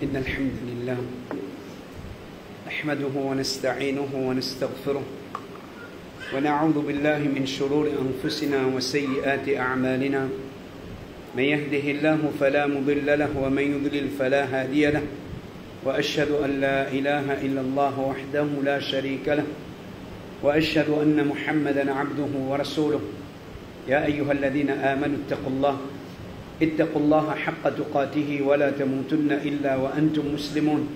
إن الحمد لله نحمده ونستعينه ونستغفره ونعوذ بالله من شرور أنفسنا وسيئات أعمالنا من يهده الله فلا مضل له ومن يضلل فلا هادي له وأشهد أن لا إله إلا الله وحده لا شريك له وأشهد أن محمدا عبده ورسوله يا أيها الذين آمنوا اتقوا الله حق تقاته ولا تموتن إلا وأنتم مسلمون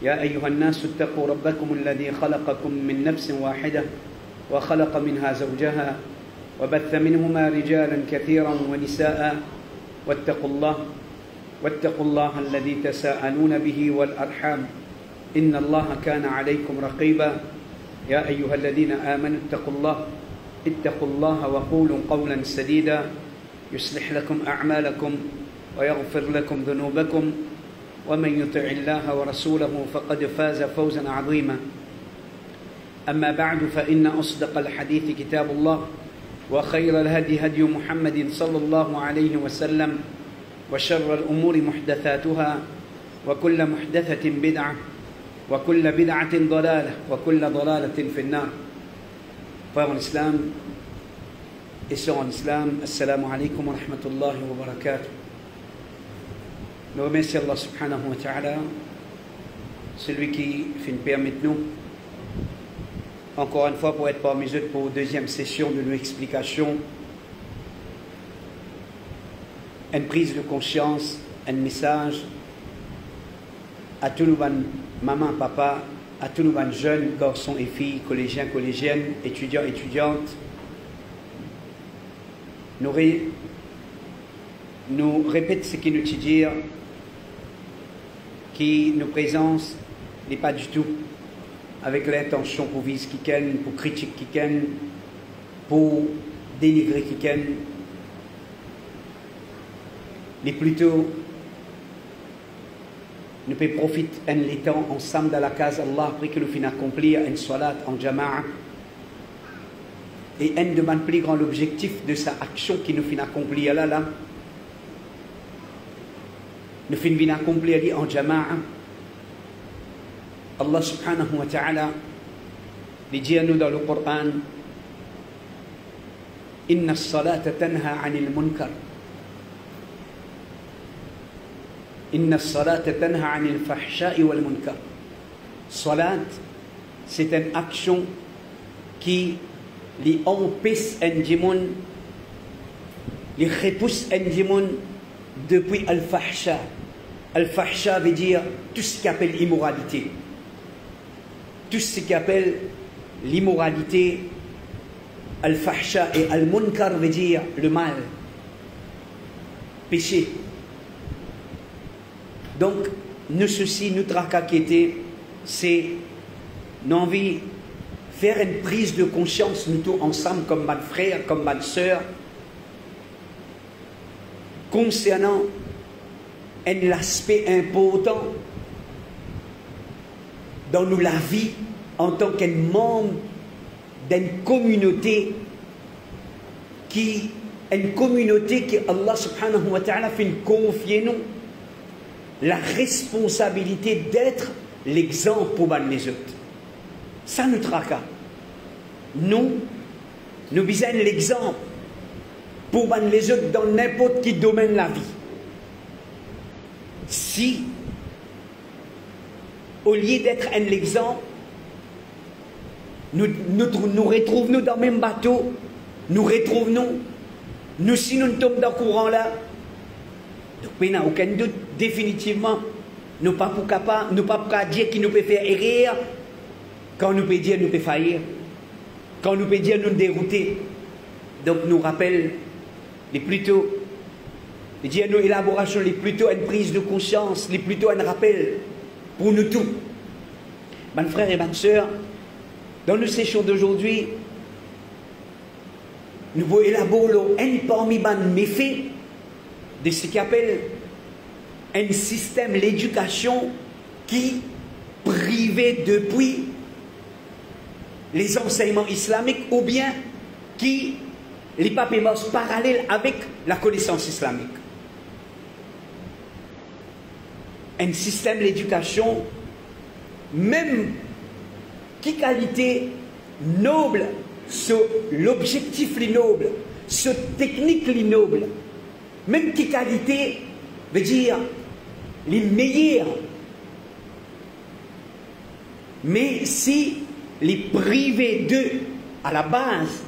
يا أيها الناس اتقوا ربكم الذي خلقكم من نفس واحدة وخلق منها زوجها وبث منهما رجالا كثيرا ونساء واتقوا الله الذي تساءلون به والأرحام إن الله كان عليكم رقيبا يا أيها الذين آمنوا اتقوا الله وقولوا قولا سديدا يصلح لكم أعمالكم ويغفر لكم ذنوبكم ومن يطع الله ورسوله فقد فاز فوزا عظيما أما بعد فإن أصدق الحديث كتاب الله وخير الهدي هدي محمد صلى الله عليه وسلم وشر الأمور محدثاتها وكل محدثة بدعة وكل بدعة ضلالة وكل ضلالة في النار. Frères en islam et sœurs en islam, assalamu alaikum wa rahmatullahi wa barakatuh. Nous remercions Allah subhanahu wa ta'ala, celui qui fait une permettre nous, encore une fois pour être parmi eux pour la deuxième session de nos explications, une prise de conscience, un message à tous nos mamans, papas, à tous nos jeunes garçons et filles, collégiens, collégiennes, étudiants, étudiantes. Nous répète ce qui nous dit qui nous présence n'est pas du tout avec l'intention pour viser quelqu'un, pour critiquer quelqu'un, pour dénigrer quelqu'un, mais plutôt nous pouvons profiter un temps ensemble dans la case Allah après que nous finissons accomplir une salat en jama'a. Et un de mes plus grands objectifs de sa action qui nous finit accomplir là, nous finissons accomplir en jama'a. Allah subhanahu wa ta'ala dit à nous dans le Coran: Inna as-salata tanha 'anil munkar. Inna as-salata tanha 'anil fahsha'i wal munkar. Salat, c'est une action qui li empêche un démon, li repousse un démon depuis al-fahsha. Al-fahsha veut dire tout ce qui appelle immoralité. Tout ce qui appelle l'immoralité, al-fahsha, et al-munkar veut dire le mal, péché. Donc, nous soucis, nous tracaqueter, c'est l'envie de faire une prise de conscience, nous tous ensemble, comme ma frère, comme ma soeur, concernant un aspect important dans nous la vie en tant qu'un membre d'une communauté qui Allah subhanahu wa ta'ala fait confier nous la responsabilité d'être l'exemple pour les autres. Ça nous tracasse. Nous besoin l'exemple pour les autres dans n'importe quel domaine de la vie. Si, au lieu d'être un exemple, nous retrouvons dans le même bateau, nous si nous tombons dans le courant là, donc il n'y a aucun doute, définitivement, nous ne pouvons pas dire qu'il nous peut faire errer, quand nous peut dire nous peut faillir, quand nous peut dire nous dérouter. Donc nous rappelle les plutôt, dire nos élaborations, les plutôt une prise de conscience, les plutôt un rappel pour nous tous. Mes frères et mes sœurs, dans nos sessions d'aujourd'hui, nous voulons élaborer un parmi les méfaits de ce qu'on appelle un système d'éducation qui privé depuis les enseignements islamiques ou bien qui les papes parallèles avec la connaissance islamique. un système d'éducation, même qui qualité noble, l'objectif li noble, ce technique li noble, même qui qualité veut dire les meilleurs. Mais si les privés d'eux à la base,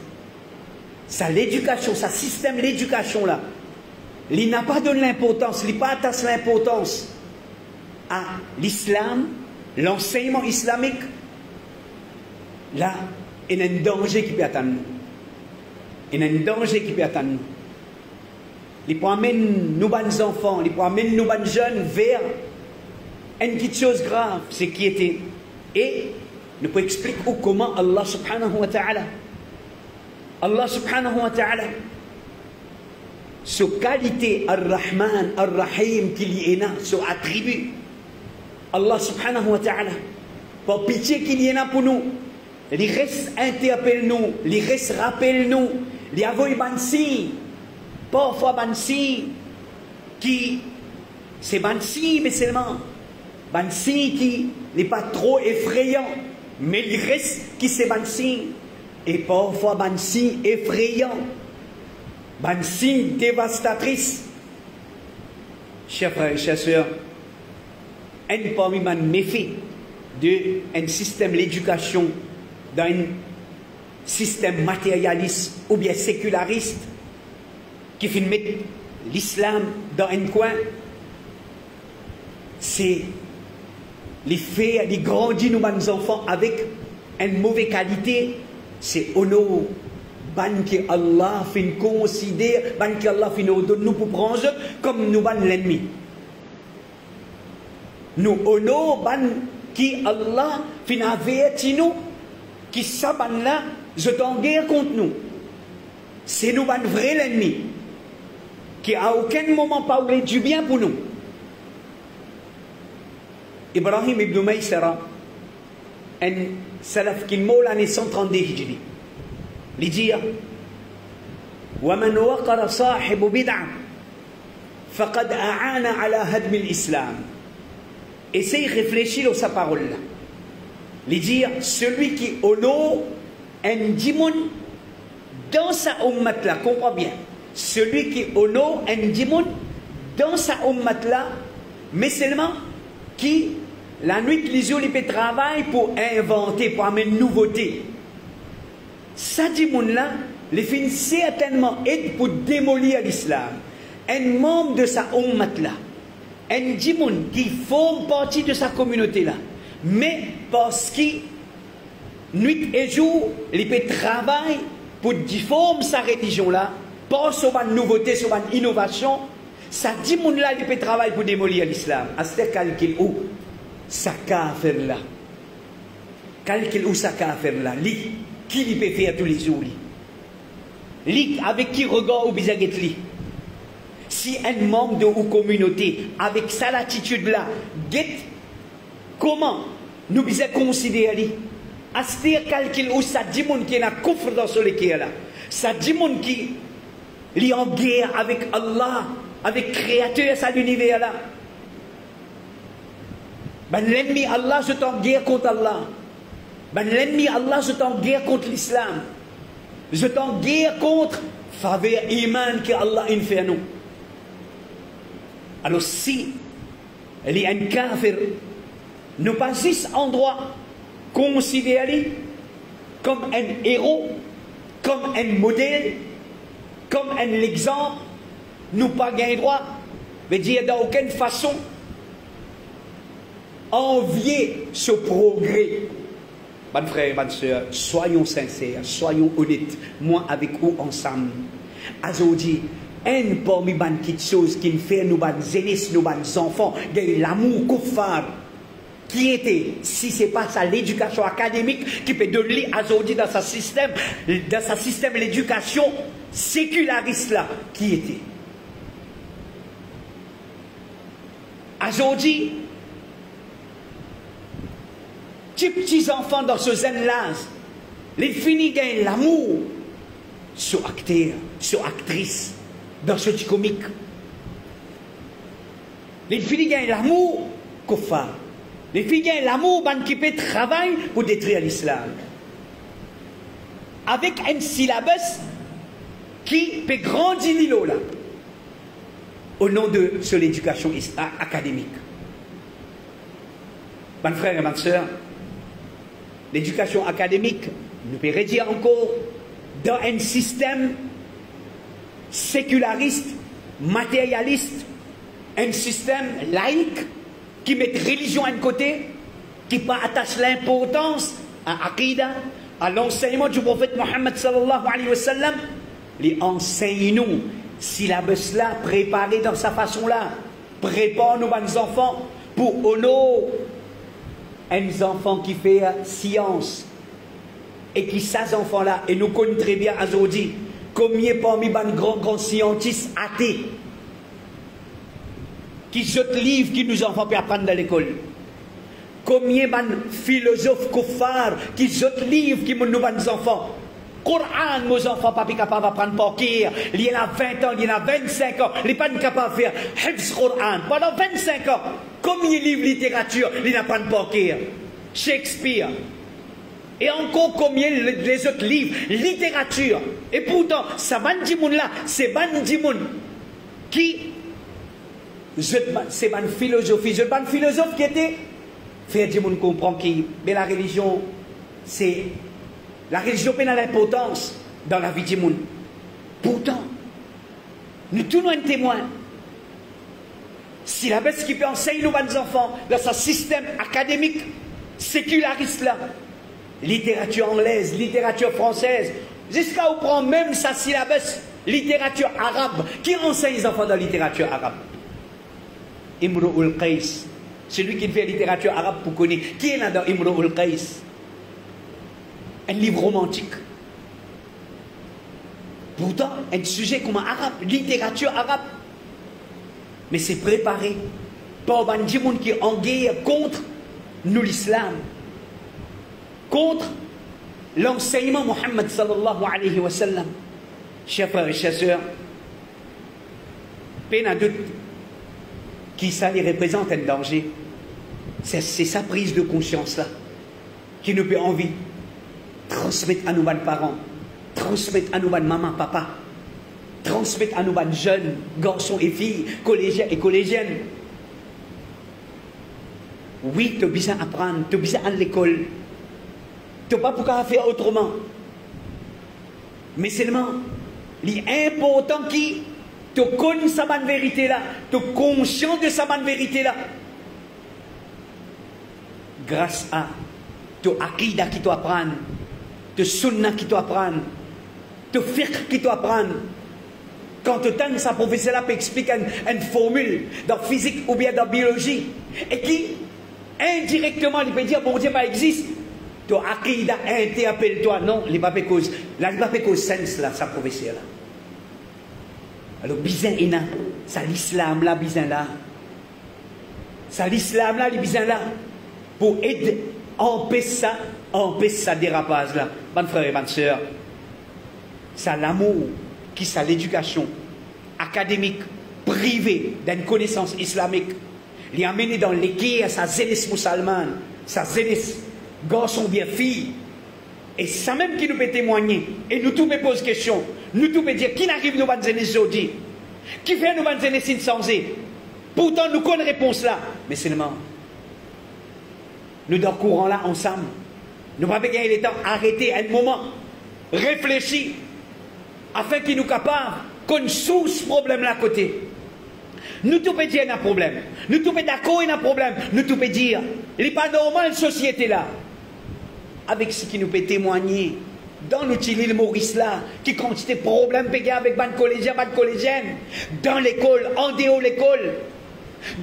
ça l'éducation, ça système l'éducation là, il n'a pas donné l'importance, il n'a pas attaché l'importance à l'islam, l'enseignement islamique, là, il y a un danger qui peut attendre nous. Il y a un danger qui peut attendre nous. Il peut amener nos bons enfants, il peut amener nos bons jeunes vers une petite chose grave, c'est qui était. Et nous pouvons expliquer comment Allah subhanahu wa ta'ala, Allah subhanahu wa ta'ala, ce qualité Ar-Rahman, Ar-Rahim qu'il y a, ce attribut, Allah subhanahu wa ta'ala, pour pitié qu'il y en a pour nous, les restes interpellent-nous, les restes rappellent-nous, les avoyent bansi, parfois bansi, qui, c'est bansi, mais seulement, bansi qui n'est pas trop effrayant, mais les restes qui c'est bansi, et parfois bansi effrayant, bansi dévastatrice. Chers frères et chers sœurs, un parmi les méfaits d'un système d'éducation dans un système matérialiste ou bien séculariste qui finit mettre l'islam dans un coin, c'est les faire, les grandir nos enfants avec une mauvaise qualité, c'est honneur. Ban que Allah fin considère, ban que Allah fin donne nous pour prendre comme nous ban l'ennemi. Nous honneur ban qui Allah fin averti nous qui ça ban là je t'en guerre contre nous. C'est nous ban vrai l'ennemi qui à aucun moment parlé du bien pour nous. Ibrahim ibn Maysara, un salaf qui meurt l'année 132 Hijri. Il dit وَمَنْ وَقَرَ صَاحِبُ بِدْعَةٍ فَقَدْ أَعَانَ عَلَى هَدْمِ الْإِسْلَامِ. Essayez de réfléchir à sa parole là. Il dit celui qui honore un dimoun dans sa ummat là, comprends bien. Celui qui honore un dimoun dans sa ummat là, mais seulement qui la nuit les jours il peut travailler pour inventer, pour amener une nouveauté. Ça dit là, les fins certainement aide pour démolir l'islam. Un membre de sa ummat là, un dimoun qui forme partie de sa communauté là, mais parce qu'il nuit et jour, il peut travailler pour difformer sa religion là, pas sur une nouveauté, sur une innovation. Ça dit là, il peut travailler pour démolir l'islam. À ce calcul où ça kafir là, calcul où ça kafir là, qui il peut faire tous les jours li, avec qui regard ou bisaget li. Si un membre de ou communauté avec sa attitude là, comment nous bisons considérer li? À ce calcul où ça dit mon qui est un coffre dans ce lequel là, ça dit mon qui est en guerre avec Allah, avec créateur de l'univers là. Ben l'ennemi Allah se en guerre contre Allah. Ben l'ennemi Allah se en guerre contre l'islam. Je en guerre contre faveur iman que Allah a fait à nous. Alors si il y a un kafir, nous pas juste en droit considérer comme un héros, comme un modèle, comme un exemple, nous pas gain droit, mais dire d'aucune façon envier ce progrès. Bonne frère, bonne soeur, soyons sincères, soyons honnêtes, moi avec vous ensemble. Aujourd'hui, un parmi les petites choses qui fait nous jeunesse, nous enfants, de l'amour kuffar, qui était, si ce n'est pas ça, l'éducation académique, qui peut donner aujourd'hui dans sa système l'éducation séculariste là, qui était. Aujourd'hui, petits enfants dans ce zen-là, les finis gagnent l'amour sur acteur, sur actrice, dans ce petit comique. Les finis gagnent l'amour kuffar. Les filles, l'amour qui peut travailler pour détruire l'islam. Avec un syllabus qui peut grandir l'îlot là. Au nom de l'éducation académique. Mes frères et mes sœurs, l'éducation académique, nous pouvons dire encore, dans un système séculariste, matérialiste, un système laïque, qui met religion à un côté, qui pas attache l'importance à Aqidah, à l'enseignement du prophète Mohammed sallallahu alayhi wa sallam, les enseigne-nous, syllabus là, préparé dans sa façon-là, prépare nos enfants pour honorer un enfant qui fait science, et qui ces enfants-là, et nous connaissons très bien aujourd'hui, combien parmi les grands scientistes athées, qui jetent livres qui nous enfants peuvent apprendre dans l'école. Combien de philosophes kuffar qui jetent livres qui nous enfants. Coran, nos enfants pas capables d'apprendre par cœur. Il y en a 20 ans, il y en a 25 ans, ils ne sont pas capables de faire Hifz Coran. Pendant 25 ans, combien de livres de littérature ils n'apprennent par cœur? Shakespeare. Et encore combien les autres livres, littérature. Et pourtant, ça bandimoun là, c'est bandimoun qui c'est une philosophie, c'est une philosophe qui était faire du monde comprendre que mais la religion c'est la religion a l'importance dans la vie du monde. Pourtant, nous tous nous un témoin. Si la bête qui peut enseigner nos enfants dans ce système académique séculariste là, littérature anglaise, littérature française, jusqu'à où prend même sa syllabus littérature arabe, qui enseigne les enfants dans la littérature arabe? Imru'ul Qais, celui qui fait littérature arabe pour connaître. Qui est là dans Imru'ul Qais? Un livre romantique. Pourtant, un sujet comme arabe, littérature arabe. Mais c'est préparé par un monde qui est en guerre contre nous l'islam, contre l'enseignement Mohammed sallallahu alayhi wa sallam. Chers frères et chers sœurs, peine à doute qui ça les représente un danger. C'est sa prise de conscience là qui nous peut envie transmettre à nos parents, transmettre à nos mamans, papa, transmettre à nos jeunes garçons et filles, collégiens et collégiennes. Oui, tu as besoin d'apprendre, tu as besoin à l'école. Tu n'as pas pouvoir faire autrement. Mais seulement, l'important qui tu connais sa bonne vérité là, tu es conscient de sa bonne vérité là. Grâce à ton aqidah qui t'apprend, ton sunnah qui t'apprend, ton fiqh qui t'apprend. Quand tu donnes sa professeur là peut expliquer une formule dans physique ou bien dans biologie, et qui indirectement il peut dire bon Dieu pas existe, ton aqidah interpelle-toi. Non, il n'a pas cause sens là, sa professeur là. Alors, bizin ina, ça l'islam là, bizin là. Ça l'islam là, les bizin là. Pour aider, empêcher ça dérapage là. Bonne frère et bonne soeur. Ça l'amour, qui ça l'éducation académique, privée, d'une connaissance islamique. Il a amené dans l'équerre sa jeunesse musulmane, sa jeunesse garçon bien fille. Et ça même qui nous peut témoigner. Et nous tous me posons question. Nous tous me dire qui n'arrive nous bonnes jeunesse aujourd'hui? Qui fait nous bonnes jeunesse insensées? Pourtant nous connaissons réponse là. Mais seulement, nous dans le courant là ensemble. Nous ne pouvons pas gagner le temps. Arrêter un moment. Réfléchir. Afin qu'il nous capable qu'on sous ce problème là à côté. Nous tous peut dire qu'il y a un problème. Nous tous peut d'accord qu'il y a un problème. Nous tous peut dire il n'est pas normal la société là. Avec ce qui nous peut témoigner dans notre île Maurice là, qui quantité de problèmes avec les collégiens, les collégiennes, dans l'école, en dehors de l'école,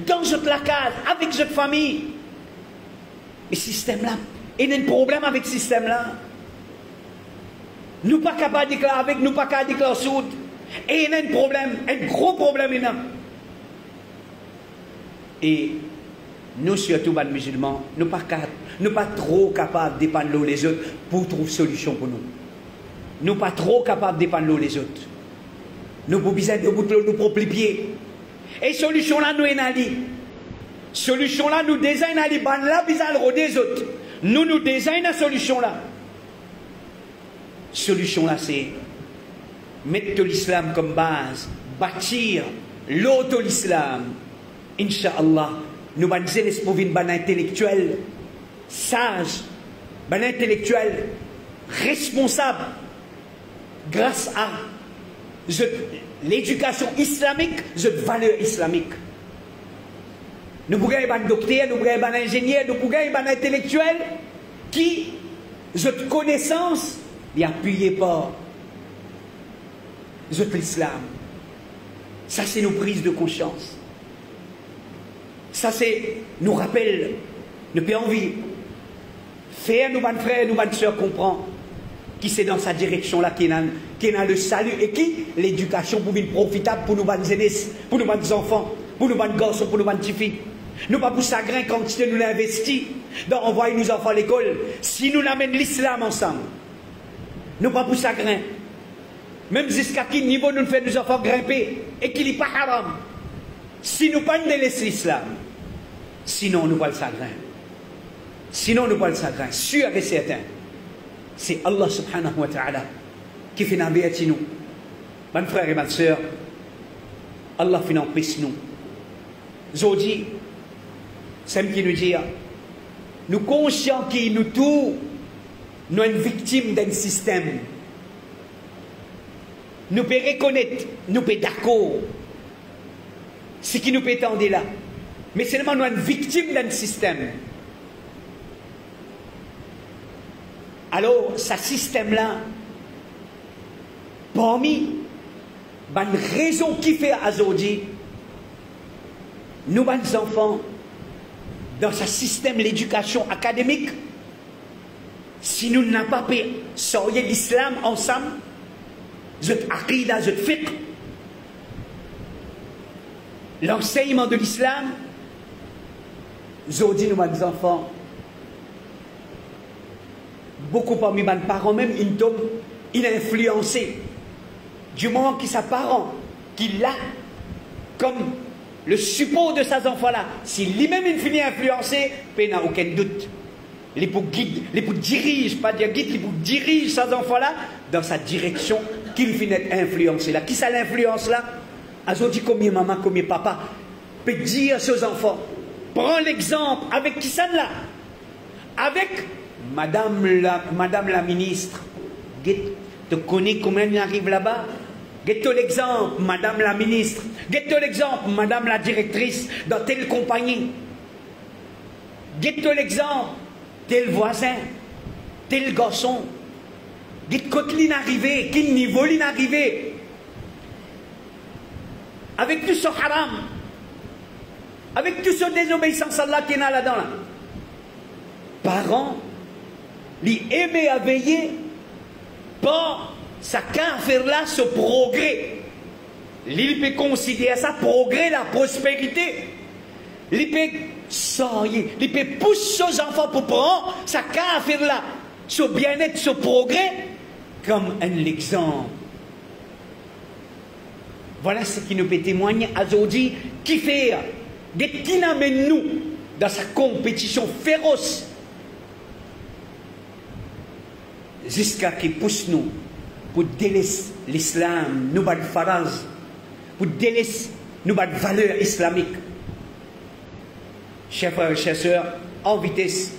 dans notre lacade, avec notre famille. Et ce système là, il y a un problème avec ce système là. Nous pas capables de déclarer avec, nous pas capables de déclarer soud. Et il y a un problème, un gros problème énorme. Et nous, surtout les musulmans, nous ne pas trop capables de dépendre les autres pour trouver une solution pour nous. Nous ne pas trop capables de dépendre les autres. Nous avons besoin de bout de nos propres pieds. Et solution là, nous en allons. Solution là, nous design à l'Iban là, bizarre des autres. Nous design la solution là. Solution là, c'est mettre l'islam comme base, bâtir l'auto-l'islam. Inch'Allah, nous allons dire pour une bonne intellectuel sage, bon intellectuel responsable grâce à l'éducation islamique, cette valeur islamique. Nous pouvons avoir un docteur, nous pouvons avoir un ingénieur, nous pouvons avoir un intellectuel qui, cette connaissance, n'est appuyée par l'islam. Ça, c'est nos prises de conscience. Ça, c'est nous rappelle, nous pas envie. Faire nos bonnes frères, nos bonnes sœurs comprendre qui c'est dans sa direction là qui a le salut et qui l'éducation pour être profitable pour nos bonnes jeunesse, pour nos bonnes enfants, pour nos bonnes garçons, pour nos bonnes petites filles. Nous pas pour chagrin quand nous l'investit dans envoyer nos enfants à l'école. Si nous l'amènons l'islam ensemble, nous pas pour chagrin. Même jusqu'à quel niveau nous faisons nos enfants grimper et qu'il n'est pas haram. Si nous pas délaissons l'islam, sinon nous pas le chagrin. Sinon nous pas le chagrin. Sûr et certain. C'est Allah subhanahu wa ta'ala qui fait naviguer nous. Mes frères et mes sœurs, Allah fait n'empêche nous. Aujourd'hui, c'est ce qui nous dit, nous conscients que nous tous, nous sommes victimes d'un système. Nous pouvons reconnaître, nous pouvons d'accord, ce qui nous peut tendre là. Mais seulement nous sommes victimes d'un système. Alors, ce système-là, parmi les raisons qui fait aujourd'hui, nous, les enfants, dans ce système de l'éducation académique, si nous n'avons pas pu sortir l'islam ensemble, notre aqida, notre fiqh, l'enseignement de l'islam, aujourd'hui, nous, les enfants, beaucoup parmi mes parents même, ils ont influencé. Du moment qu'ils sont parents, qu'il a comme le support de ces enfants-là, si lui-même il finit influencé, il n'a aucun doute. Les pour guide, les pour dirige, pas dire guide, les pour dirige ces enfants-là dans sa direction qu'il finit influencé là. Qui ça l'influence là? Aujourd'hui, combien maman, combien papa peut dire à ses enfants, prends l'exemple avec qui ça là? Avec Madame la ministre, tu connais comment il arrive là-bas? Guette-toi l'exemple, Madame la ministre. Guette-toi l'exemple, Madame la directrice dans telle compagnie. Guette-toi l'exemple, tel voisin, tel garçon. Guette-toi l'arrivée, quel niveau l'arrivée. Avec tout ce haram, avec tout ce désobéissance à Allah qui est là-dedans. Là. Parents, les aimer à veiller par sa faire là ce progrès. Il peut considérer ça progrès, la prospérité. Il peut sortir, il peut pousser ses enfants pour prendre sa faire là ce bien-être, ce progrès comme un exemple. Voilà ce qui nous peut témoigner aujourd'hui qui fait qui amène nous dans sa compétition féroce jusqu'à qui pousse nous pour délaisser l'islam, nous battre faraz, pour délaisser nous battre valeurs islamiques. Chers frères et chères sœurs, en vitesse.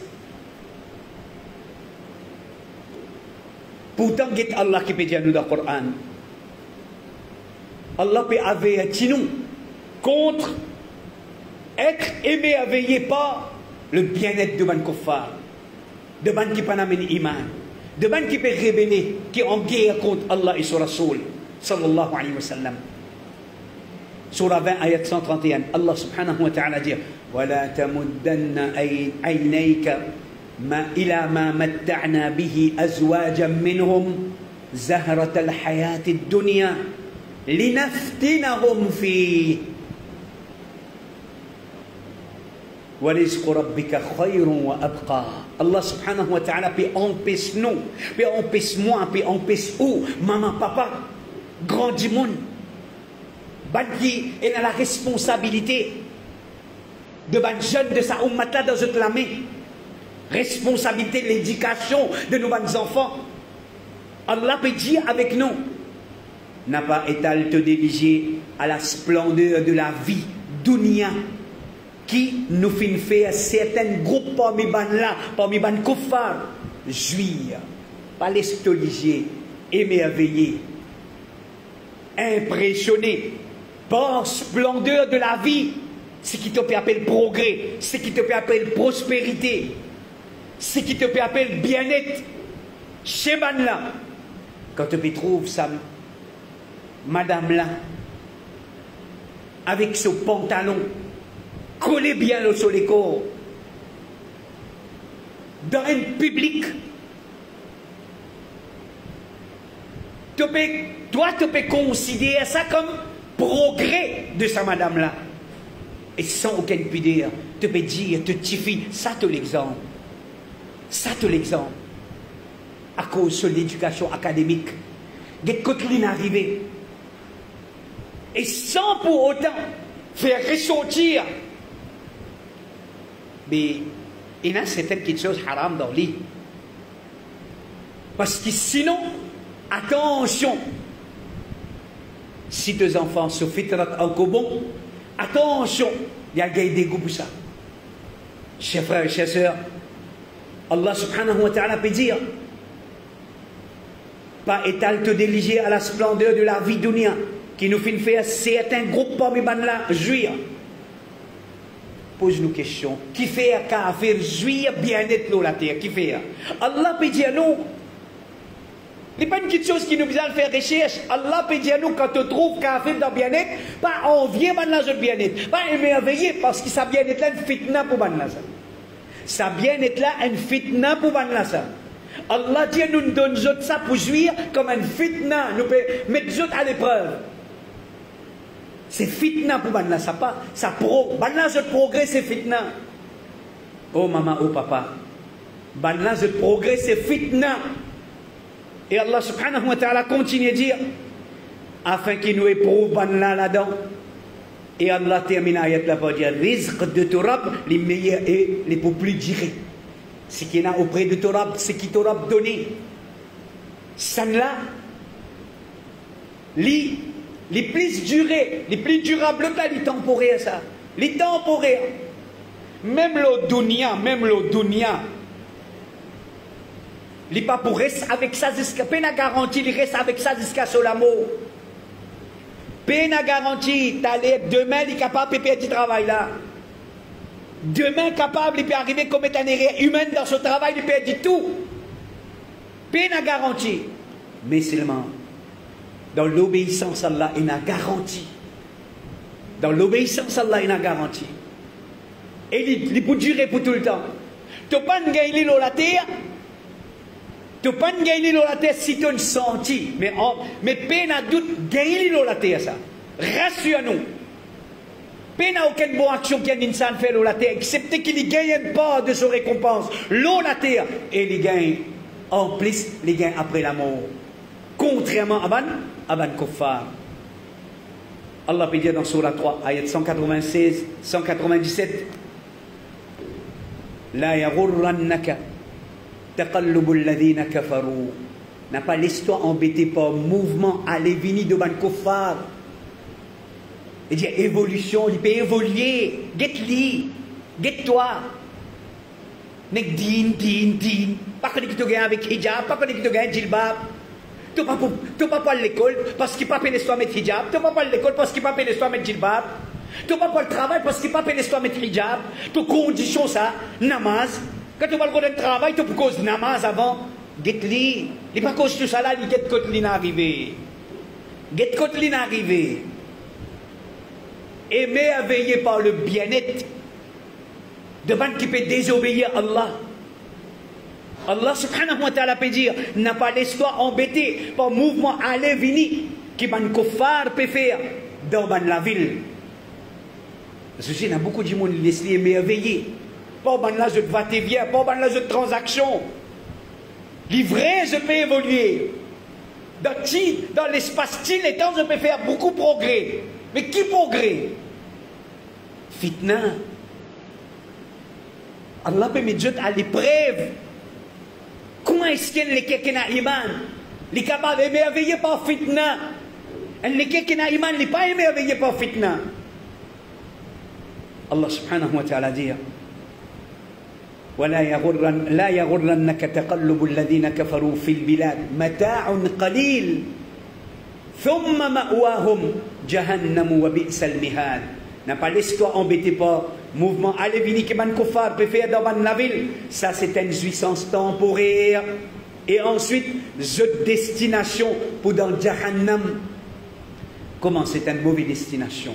Pourtant, c'est Allah qui peut dire nous dans le Coran. Allah peut avertir nous contre être aimé à veiller par le bien-être de ban kuffar, de ban qui panamène iman. De man qui peut révéler, qui est en guerre contre Allah et son Rasoul, sallallahu alayhi wa sallam. Surah 20, ayat 131, Allah subhanahu wa ta'ala dit وَلَا تَمُدَّنَّ عَيْنَيْكَ إِلَى مَا مَتَّعْنَا بِهِ أَزْوَاجًا مِّنْهُمْ زَهْرَةَ الْحَيَاةِ الدُّنْيَا لِنَفْتِنَهُمْ فِيهِ وَرِزْقُ رَبِّكَ خَيْرٌ وَأَبْقَى. Allah subhanahu wa ta'ala peut empêcher nous, peut empêcher moi, peut empêcher où, maman, papa, grand du monde. Qui est dans la responsabilité de ban jeunes de sa ummat là dans notre lamé. Responsabilité de l'éducation de nos enfants. Allah peut dire avec nous, n'a pas étalé te diriger à la splendeur de la vie dunya qui nous fait certains groupes parmi ban là, parmi ban kuffar, jouir, pas les stoliger, émerveiller, impressionner par splendeur de la vie, ce qui te peut appeler progrès, ce qui te peut appeler prospérité, ce qui te peut appeler bien-être. Chez ban là, quand tu trouves ça, madame là, avec ce pantalon collé bien sur les corps, dans un public, toi tu peux considérer ça comme progrès de sa madame là. Et sans aucune pudeur, tu peux dire, tu tifies, ça te l'exemple. Ça te l'exemple. À cause de l'éducation académique, des côtelines arrivées. Et sans pour autant faire ressortir. Mais il y a certaines choses haram dans le lit. Parce que sinon, attention, si tes enfants se fitrat en cobon, attention, il y a des goûts pour ça. Chers frères et chers sœurs, Allah subhanahu wa ta'ala peut dire, pas étal te déliger à la splendeur de la vie dunya, qui nous fait faire certains groupes parmi ban là jouir. Pose-nous question. Qui fait qu'à faire jouir bien-être la terre? Qui fait? Allah peut dire nous. Ce n'est pas une petite chose qui nous vient de faire recherche. Allah peut dire nous quand tu trouves qu'à faire dans bien-être, pas envier ban là bien-être, pas émerveiller parce que ça bien-être là une fitna pour ban là ça. Ça bien-être là une fitna pour ban là ça. Allah dit nous donne ça pour jouir comme une fitna, nous peut mettre ça à l'épreuve. C'est fitna pour ban là ça pas, ça ban là je progrès c'est fitna. Oh maman, oh papa, ban là je progrès c'est fitna. Et Allah subhanahu wa ta'ala continue à dire, afin qu'il nous éprouve ban là là-dedans. Et Allah termine l'ayat là pour dire, rizq de Torab, les meilleurs et les plus durés. Ce qu'il y a auprès de Torab, ce qui Torab donné. Ça là, les plus durés, les plus durables, les temporaires, ça. Les temporaires. Même le dunya, il pas pour rester avec ça jusqu'à peine à garantie, il reste avec ça jusqu'à sur l'amour. Peine à garantie, demain, il est capable de faire du travail là. Demain, capable, il peut arriver comme un erreur humaine dans ce travail, il peut dire tout. Peine à garantie. Mais seulement, dans l'obéissance à Allah, il a garantie. Dans l'obéissance à Allah, il a garantie. Et il peut durer pour tout le temps. Tu n'as pas de gagner la terre. Tu n'as pas de gagner la terre si tu as senti. Mais peine à doute, gagner la terre, ça. Rassure-nous. Peine à aucune bonne action qu'un insan fait la terre, excepté qu'il ne gagne pas de sa récompense. La terre. Et il gagne en plus, il gagne après la mort. Contrairement à Ban Kuffar. Allah peut dire dans Surah 3, ayat 196, 197, La yaghurrannaka taqallubul ladhina kafaru. N'a pas l'histoire embêtée par mouvement aller-venir de Ban Kuffar. Il dit évolution, il peut évoluer. Get-li, get-toi. Nek din. Pas que tu gagnes avec hijab, pas que tu gagnes jilbab. Tu n'as pas à l'école parce qu'il n'a pas l'histoire mettre hijab. Tu n'as pas à l'école parce qu'il n'a pas l'histoire mettre jilbab. Tu n'as pas le travail parce qu'il n'a pas l'histoire mettre hijab. Tu conditions ça, namaz. Quand tu vas le travail, tu peux cause namaz avant. Get-li. Il n'est pas cause tout ça là, il get kotlin arrivé. Get kotlin arrivé. Émerveillé par le bien-être devant qui peut désobéir à Allah. Allah subhanahu wa ta'ala peut dire, n'a pas l'histoire embêtée par mouvement aller-venir qui Ban Kuffar peut faire dans la ville. Parce que il y a beaucoup de monde qui laissent émerveiller. Pas ban là je va-et-vient, pas ban là je transaction. Livré, je peux évoluer. Dans l'espace-temps et temps, je peux faire beaucoup de progrès. Mais qui progrès? Fitna. Allah peut mettre à l'épreuve. Comment est-ce qu'elle est quelqu'un qui a iman? Les capables d'émerveiller par fitna. Elle est quelqu'un qui a iman, elle n'est pas émerveillé par fitna. Allah subhanahu wa ta'ala dit لا يغرنك تقلب الذين كفروا في البلاد متاع قليل ثم مأواهم جهنم وبئس المهاد. N'a pas laisse-toi embêter par mouvement allez venir que man kofar peut faire dans la ville. Ça c'est une jouissance temporaire. Et ensuite, cette destination pour dans Jahannam. Comment c'est une mauvaise destination?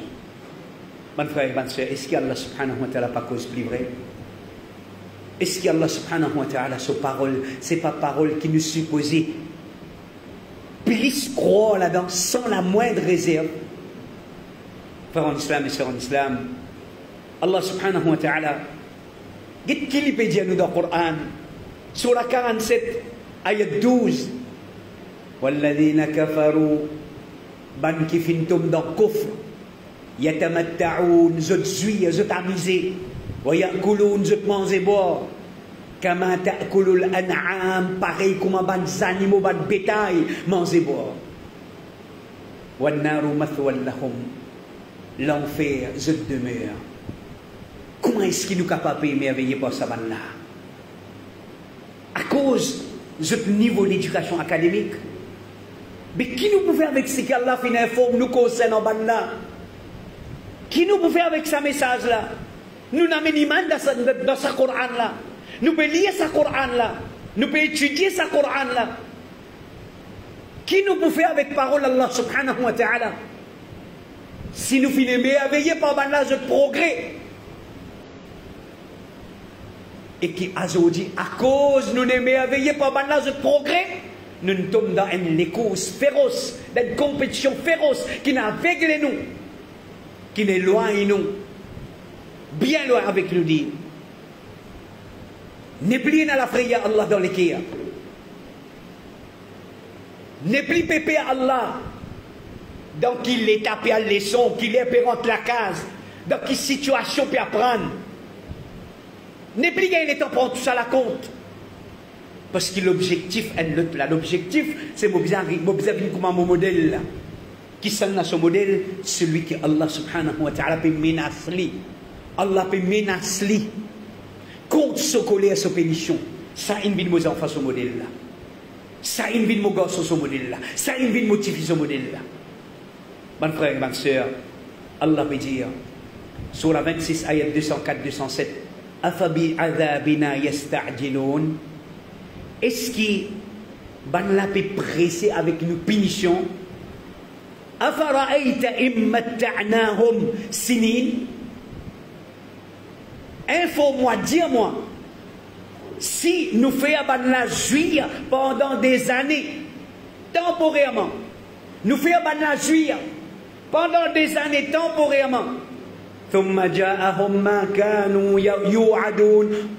Mon frère et ma soeur, est-ce qu'Allah subhanahu wa ta'ala pas cause plus vrai? Est-ce qu'Allah subhanahu wa ta'ala, sa parole, c'est pas parole qui nous supposait plus croire là-dedans sans la moindre réserve? Frères en islam et sœurs en islam, Allah subhanahu wa ta'ala, qu'est-ce qu'il peut dire nous dans le Coran? Sur la 47, ayat 12. وَالَّذِينَ كَفَرُوا ban qui fintum dans le coffre, yatamatta'oun, zot zui, zot amusé, wa ya'kulun, zot manger boire, kama ta'kulul an'am, pareil comme ban animaux, ban bétail, manger boire. Wa naru mathwal lahum, l'enfer, zot demeure. Comment est-ce qu'il nous capable d'émerveiller par ça ban là? À cause de ce niveau d'éducation académique. Mais qui nous peut faire avec ce qu'Allah fait informe nous concernant là? Qui nous peut faire avec ce message là? Nous n'avons iman dans ce Coran là. Nous pouvons lire ce Coran là. Nous pouvons étudier ce Coran là. Qui nous peut faire avec parole Allah subhanahu wa ta'ala? Si nous finissons merveillés par là, ce progrès. Et qui a dit, à cause nous ne merveillés par là, ce progrès, nous tombons dans une course féroce, dans une compétition féroce qui n'aveugle nous, qui n'éloigne nous, bien loin avec nous dire. N'oubliez pas la prière Allah dans l'équerre. N'oubliez pas Allah dans quelle étape à leçon, qu'il est pérante la case, dans quelle situation peut apprendre. N'oubliez pas il est prendre tout ça à la compte. Parce que l'objectif, c'est m'observer comme un modèle. Qui s'en a son modèle? Celui que Allah subhanahu wa ta'ala peut menacer. Allah peut menacer contre ce colère, ce pénition. Ça, il vient de enfants ce modèle-là. Ça, il vient de gosse ce modèle-là. Ça, il vient de motiver ce modèle-là. Mon frère et ma soeur, Allah peut dire, sur la 26, ayat 204-207, Afabi adhabina yasta'jilun. Est-ce qu'il va presser avec une punition? Afara'ayta immatta'nahum sinin. Informe-moi, dis-moi, si nous faisons la jouir pendant des années, temporairement, nous faisons la jouir pendant des années, temporairement,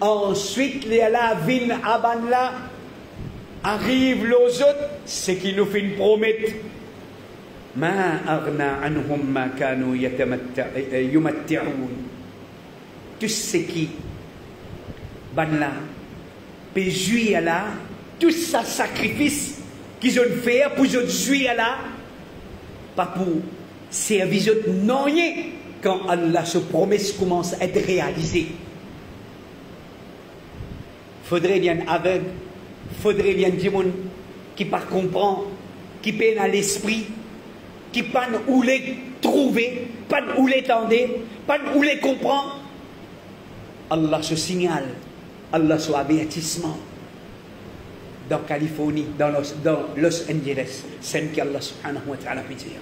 ensuite la vine abanla arrive les autres, ce qui nous fait une promesse. Ma aghna anhum ma kanu yumatti'un. Tout ce qui banla peut jouir là, tout ça sacrifice qu'ils ont fait pour jouir là, pas pour servir non rien. Quand Allah se promesse commence à être réalisée. Faudrait bien aveugle, faudrait bien des gens qui ne comprennent pas, qui peinent à l'esprit, qui ne savent pas où les trouver, pas où les tendre, pas où les comprendre. Allah se signale, Allah se avertissement. Dans Californie, dans Los Angeles, c'est ce qu'Allah subhanahu wa ta'ala peut dire.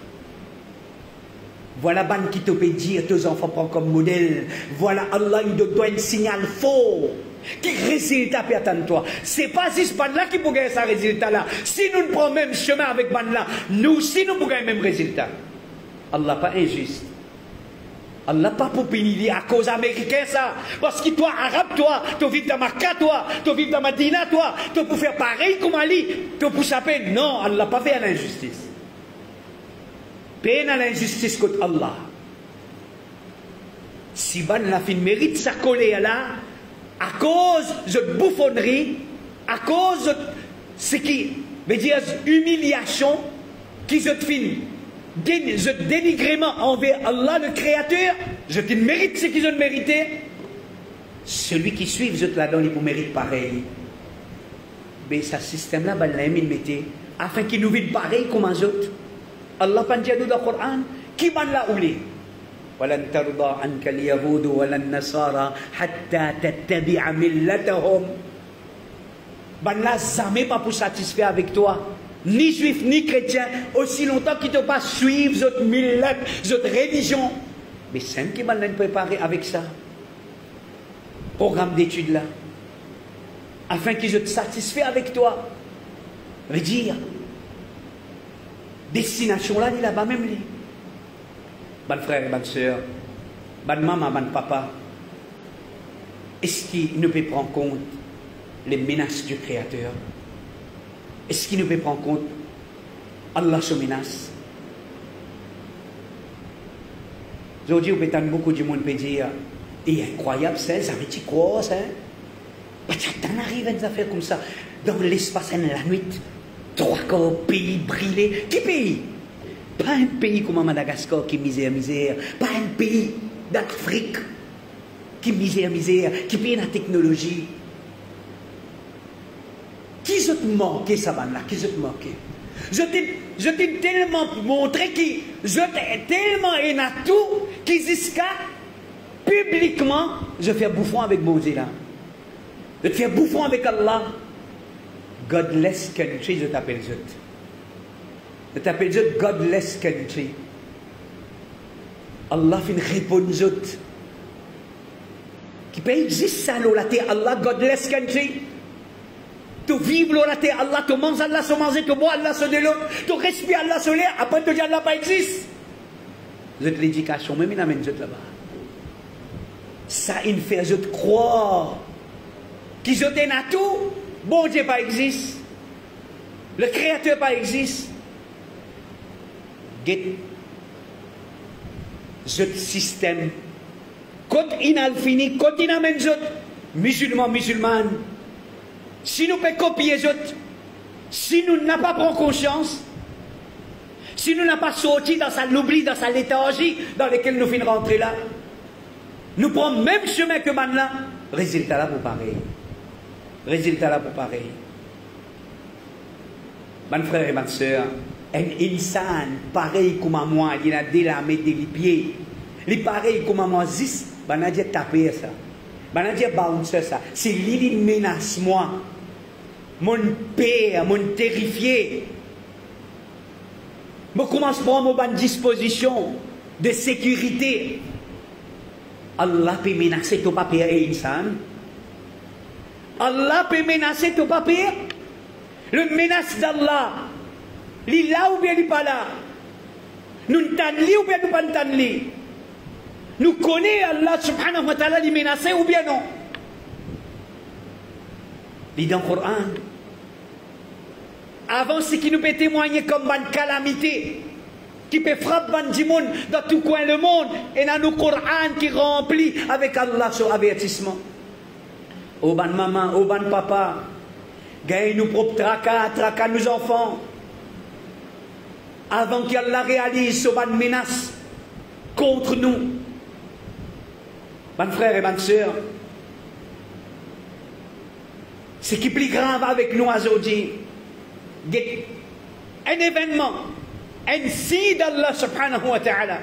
Voilà ban qui te peut dire tes enfants prennent comme modèle. Voilà Allah il te donne un signal fort. Quel résultat peut attendre toi? C'est pas si ce ban là qui peut gagner ce résultat là. Si nous ne prenons même chemin avec ban là, nous aussi nous pouvons gagner le même résultat. Allah pas injuste. Allah pas pour punir à cause américaine ça. Parce que toi, arabe toi, tu vis dans Makkah toi, tu vis dans Madina toi, tu peux faire pareil comme Ali, tu peux s'appeler. Non, Allah pas fait l'injustice. Peine à l'injustice contre Allah. Si ban la fin mérite sa colère là, à cause de bouffonnerie, à cause de ce qui veut dire humiliation, qui je te filme, de dénigrement envers Allah le Créateur, je te mérite ce qu'ils ont mérité. Celui qui suit, je te la donne pour mérite pareil. Mais ce système-là, ben, il mettait, afin qu'il nous vienne pareil comme les autres. Allah pas dit dans le Coran, qui m'a l'a oulé? ولن ترضى عنك اليهود ولا النصارى حتى تتبع ملتهم. Ben là, jamais pas pour satisfaire avec toi, ni juif ni chrétien, aussi longtemps qu'ils ne te pas suivre votre millet, votre religion. Mais c'est qui m'a préparé avec ça. Programme d'études là, afin qu'ils te satisfaire avec toi. Veut dire, destination là, il là-bas même lui. Bon frère et bonne soeur, bonne maman, bon papa, est-ce qu'il ne peut prendre compte les menaces du Créateur? Est-ce qu'il ne peut prendre compte Allah se menace? Aujourd'hui, vous peut-être beaucoup de monde peut dire, et incroyable ça, ça veut dire quoi ça? T'en arrives à des affaires comme ça, dans l'espace de la nuit, 3 corps, pays brûlés. Qui pays? Pas un pays comme Madagascar qui misère. Pas un pays d'Afrique qui misère, qui paye la technologie. Qui se te manqué ça là? Qui se te manqué? Je t'ai tellement montré que je t'ai tellement aimé tout qu'ils jusqu'à publiquement je fais bouffon avec mon Dieu là. Je fais bouffon avec Allah. Godless country, je t'appelle Zut. Je t'appelle Zut godless country. Allah fait une réponse Zut. Qui peut exister ça, la terre, Allah godless country. Tu vis la terre, Allah, tu manges Allah, tu manges, tu bois Allah, tu de l'eau, tu respires Allah, tu l'air, après tu dis Allah pas existe. Zut l'éducation, même il amène Zut là-bas. Ça, il fait Zut croire qu'ils ont à tout. Bon Dieu pas existe. Le Créateur pas existe. Get ce système. Quand il a fini, quand il amène musulmans, si nous pouvons copier les autres, si nous n'avons pas pris conscience, si nous n'avons pas sorti dans l'oubli, dans sa léthargie dans laquelle nous finissons rentrer là, nous prenons le même chemin que maintenant, résultat là pour pareil. Résultat là pour pareil. Mon frère et ma soeur, un insan pareil comme moi, il a délamé des pieds. Il est pareil comme moi, zis, ben a dit taper ça. Ben a dit bouncer ça. C'est lui qui menace moi. Mon père, mon terrifié. Je commence à prendre une disposition de sécurité. Allah peut menacer ton papier et insan. Allah peut menacer ton papier. Le menace d'Allah, il est là ou bien il n'est pas là. Nous ne t'enlèvons ou bien nous ne t'enlèvons. Nous connaissons Allah subhanahu wa ta'ala, il menace ou bien non. Il dit dans le Coran, avant ce qui nous peut témoigner comme une calamité, qui peut frapper du monde dans tout coin du monde, et dans le Coran qui remplit avec Allah son avertissement. Au ban maman, au ban papa, gagne nos propres tracas nos enfants. Avant qu'Allah réalise ce ban menace contre nous. Ban frère et ban soeur, ce qui est plus grave avec nous aujourd'hui, un événement, un signe d'Allah subhanahu wa ta'ala.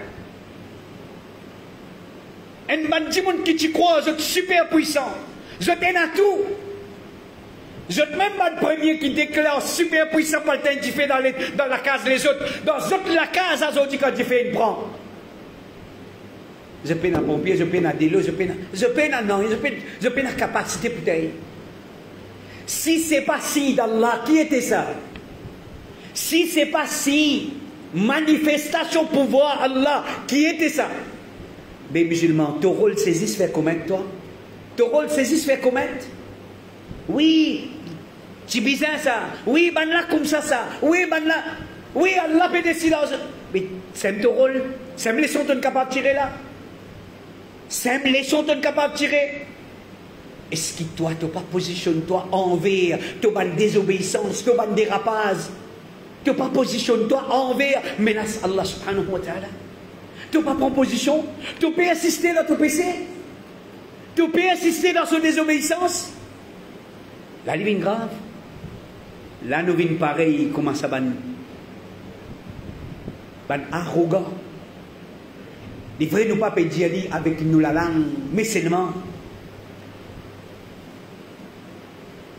Un bandit qui tu crois, je suis super puissant. Je t'aime à tout. Je ne suis même pas le premier qui déclare super puissant pour le temps qu'il fait dans la case des autres. Dans la case, aujourd'hui, quand il fait une prend. Je peine à pompier, je peine à délo, je peine à capacité pour t'aider. Si ce n'est pas si d'Allah, qui était ça? Si ce n'est pas si manifestation pouvoir Allah, qui était ça? Mais musulman, ton rôle saisit faire comment toi? Ton rôle saisit faire comment? Oui, c'est bizarre ça. Oui, ben là comme ça. Oui, ben là. Oui, Allah peut décider. Mais c'est ton rôle. C'est une leçon que tu es capable de tirer là. C'est une leçon que tu es capable de tirer. Est-ce que toi, tu pas positionne-toi envers, tu pas de désobéissance, tu pas de dérapage, tu pas positionne-toi envers menace Allah subhanahu wa ta'ala. Tu pas prendre position, tu peux assister dans ton péché, tu peux assister dans son désobéissance. La ligne grave, là nous venons pareil, comment ça ban arrogant. Il ne nous pas dire avec nous la langue, mais seulement.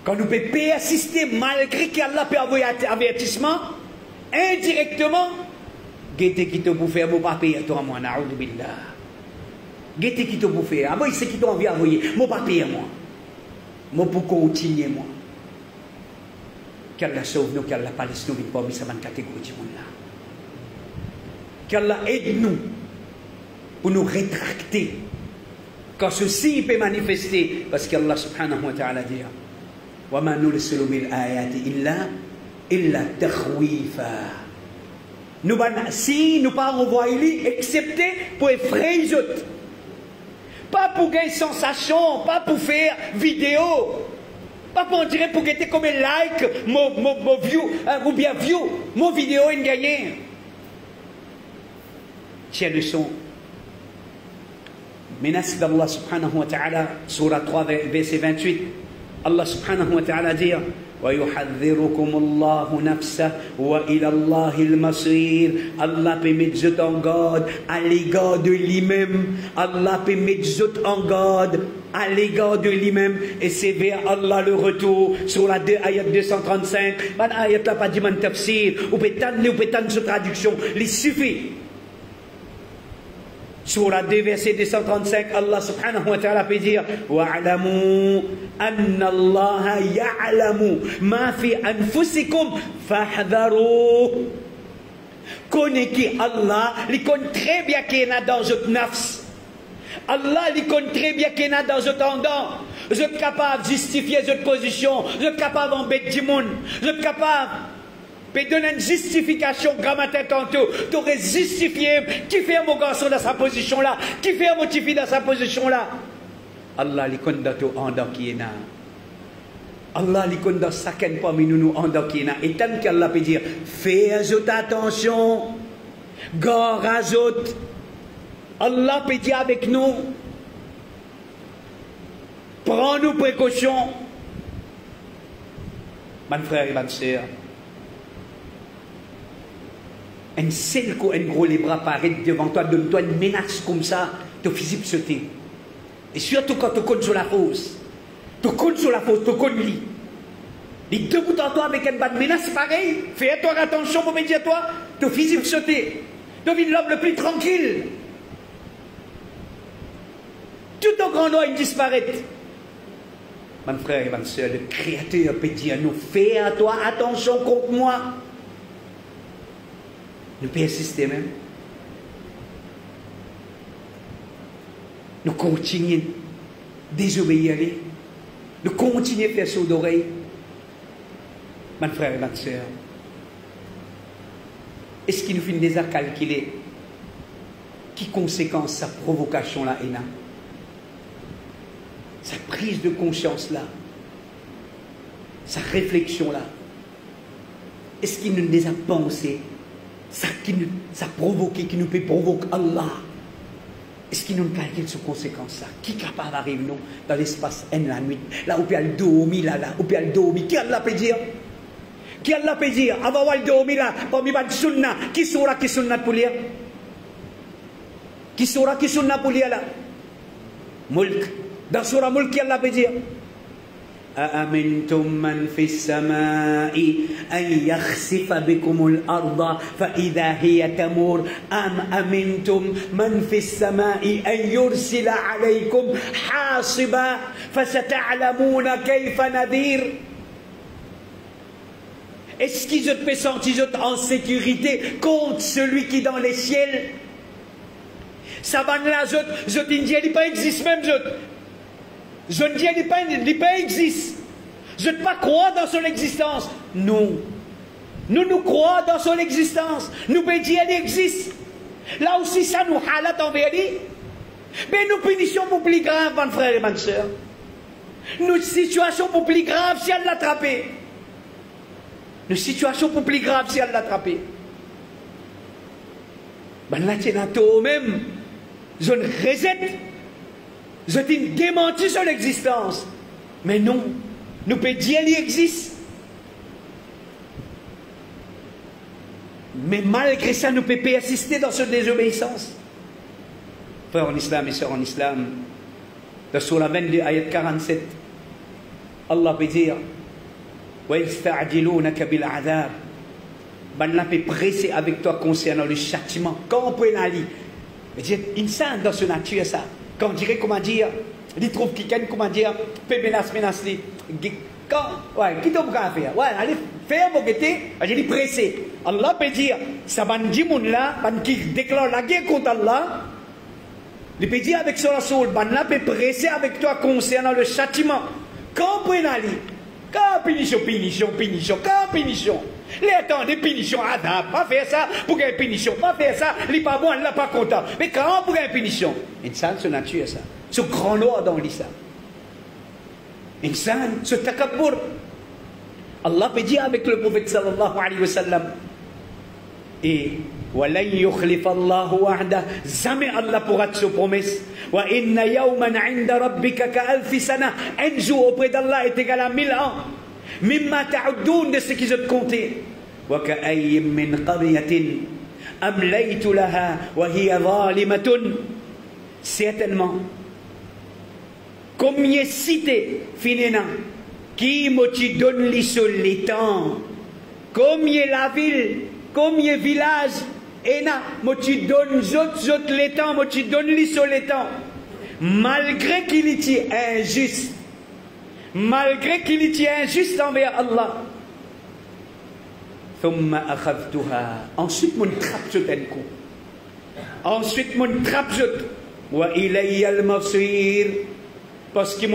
Quand nous pouvons assister malgré qu'Allah peut avoir un avertissement, indirectement, Guette qui te bouffe, mon papier à toi, moi, na'oudou billah. Guette qui te bouffe, ah bon, c'est qui t'a envie d'envoyer, mon papier à moi. Mon pour continuer, moi. Qu'Allah sauve nous, qu'Allah palisse nous, pas mis ça dans la catégorie du monde là. Qu'Allah aide nous pour nous rétracter quand ceci peut manifester, parce qu'Allah subhanahu wa ta'ala dit وَمَا نُرْسِلُ بِالْآيَاتِ إِلَّا تَخْوِيفًا. Nous, si nous pas envoyer, excepté pour effrayer les autres. Pas pour gagner sensation, pas pour faire vidéo, pas pour dire pour gagner comme un like, mon view, ou bien view, mon vidéo est gagné. Tiens le son. Menace d'Allah subhanahu wa ta'ala, surah 3, verset 28. Allah subhanahu wa ta'ala dit وَيُحَذِّرُكُمُ اللَّهُ نَفْسَهُ وَإِلَى اللَّهِ الْمَصِيرُ. Allah peut mettre en garde à l'égard de lui-même. Allah peut mettre en garde à l'égard de lui-même. Et c'est vers Allah le retour. Sur la ayat 235. Man ayat là pas dit man tafsir. Ou peut-être sur traduction. Il suffit. Surah 2, verset 235, Allah subhanahu wa ta'ala peut dire وَعْلَمُوا أَنَّ اللَّهَ يَعْلَمُ مَا فِي أَنفُسِكُمْ فَاحْذَرُوا. Connaissez Allah, il connaît très bien qu'il y en a dans votre nafs. Allah, il connaît très bien qu'il y en a dans votre endant. Vous êtes capable de justifier votre position, vous êtes capable d'embêter du monde, vous êtes capable de donner une justification grammatique tantôt. Tu aurais justifié qui fait mon garçon dans sa position là, qui fait mon petit fille dans sa position là. Allah li konda to anda kiena. Allah li konda saken parmi nous anda kiena. Et tant qu'Allah peut dire fais attention, gare azot. Allah peut dire avec nous prends nos précautions. Mon frère et ma soeur, un seul coup, un gros les bras paraît devant toi, donne-toi une menace comme ça, ton physique sauter. Et surtout quand tu comptes sur la fosse, tu comptes sur la fosse, tu comptes lui. Les deux bouts en toi avec une bonne menace pareil, fais-toi attention pour me dire toi, ton physique sauter. Devine l'homme le plus tranquille. Tout au grand oeil disparaît. Mon frère et ma soeur, le Créateur peut dire nous, fais à toi attention contre moi. Nous persistons même. Nous continuons à désobéir. Nous continuons à faire sourd d'oreille. Mon frère et ma soeur, est-ce qu'il nous fait déjà calculer qui conséquence sa provocation là est là? Sa prise de conscience là, sa réflexion là, est-ce qu'il nous déjà pensé? Ça provoque, qui nous peut provoquer Allah. Est-ce qu'il nous calcule sur conséquence ça? Qui est capable d'arriver nous dans l'espace en la nuit? Là où il y a le dormi, là où il y a le dormi. Qui Allah peut dire? Qui Allah peut dire? Avant le dormi là, parmi les sunna, qui sera qui sunna pour lire? Qui sera qui sunna pour lire là? Mulk. Dans Surah Mulk, qui Allah peut dire? أأمنتم من في السماء أن يخسف بكم الأرض فإذا هي تمور أم أمنتم من في السماء أن يرسل عليكم حاصبا فستعلمون كيف نذير. Est-ce qu'ils peuvent sentir en sécurité contre celui qui est dans les ciels? Ça va là, je indiens, il pas existe même je ne dis pas qu'il existe. Je ne pas croire dans son existence. Non. Nous croyons dans son existence. Nous pouvons dire qu'il existe. Là aussi, ça nous halat envers lui. Mais nous punitions pour plus grave, mon frère et ma soeur. Nous situation pour plus grave si elle l'attraper. Nous situation pour plus grave si elle l'attraper. Ben là, c'est même. Je ne reset. Je t'ai démenti sur l'existence. Mais non. Nous pouvons dire qu'il existe. Mais malgré ça, nous pouvons persister dans cette désobéissance. Frères en islam et sœurs en islam, dans Surah 22, ayat 47, Allah peut dire وَيَسْتَعْجِلُونَكَ بِالْعَذَابِ. Allah peut presser avec toi concernant le châtiment. Quand on peut aller, insan dans ce nature, ça. Quand on dirait, comment dire, il trouve quelqu'un, comment dire, peut menacer. Quand, ouais, qui t'en faire? Ouais, allez, faire vos guettés, je dis pressé. Allah peut dire, ça va dire, là, qui déclare la guerre contre Allah, il peut dire avec son rasoul, Allah peut presser avec toi concernant le châtiment. Quand on peut aller, quand punition, quand punition. Les temps de punition, adab, pas faire ça pour qu'il y ait punition, pas faire ça, il n'est pas bon, il n'est pas content. Mais quand pour qu'il y ait punition, insan, c'est nature, ça. C'est grand loi dans l'islam. Insan, c'est takabbur. Allah peut dire avec le prophète sallallahu alayhi wa sallam, et وَلَنْ يُخْلِفَ اللَّهُ وَعْدَهُ, jamais Allah pourra te promesse. وَإِنَّ يَوْمًا عِنْدَ رَبِّكَ كَأَلْفِ سَنَةٍ, un jour auprès d'Allah est égal à 1000 ans. مِمَّا تَعُدُّونَ, de ce qu'ils ont compté. وَكَأَيٍّ مِّنْ قَرْيَةٍ أَمْلَيْتُ لَهَا وَهِيَ ظَالِمَةٌ. Certainement, combien cité finina qui me donne les temps, combien la ville, combien village, et na, me donne les temps, me donne les temps, malgré qu'il était injuste, malgré qu'il était injuste envers Allah. Ensuite, mon trappe sur un coup. Ensuite, mon trappe sur. Wa ilayya al-masir, parce que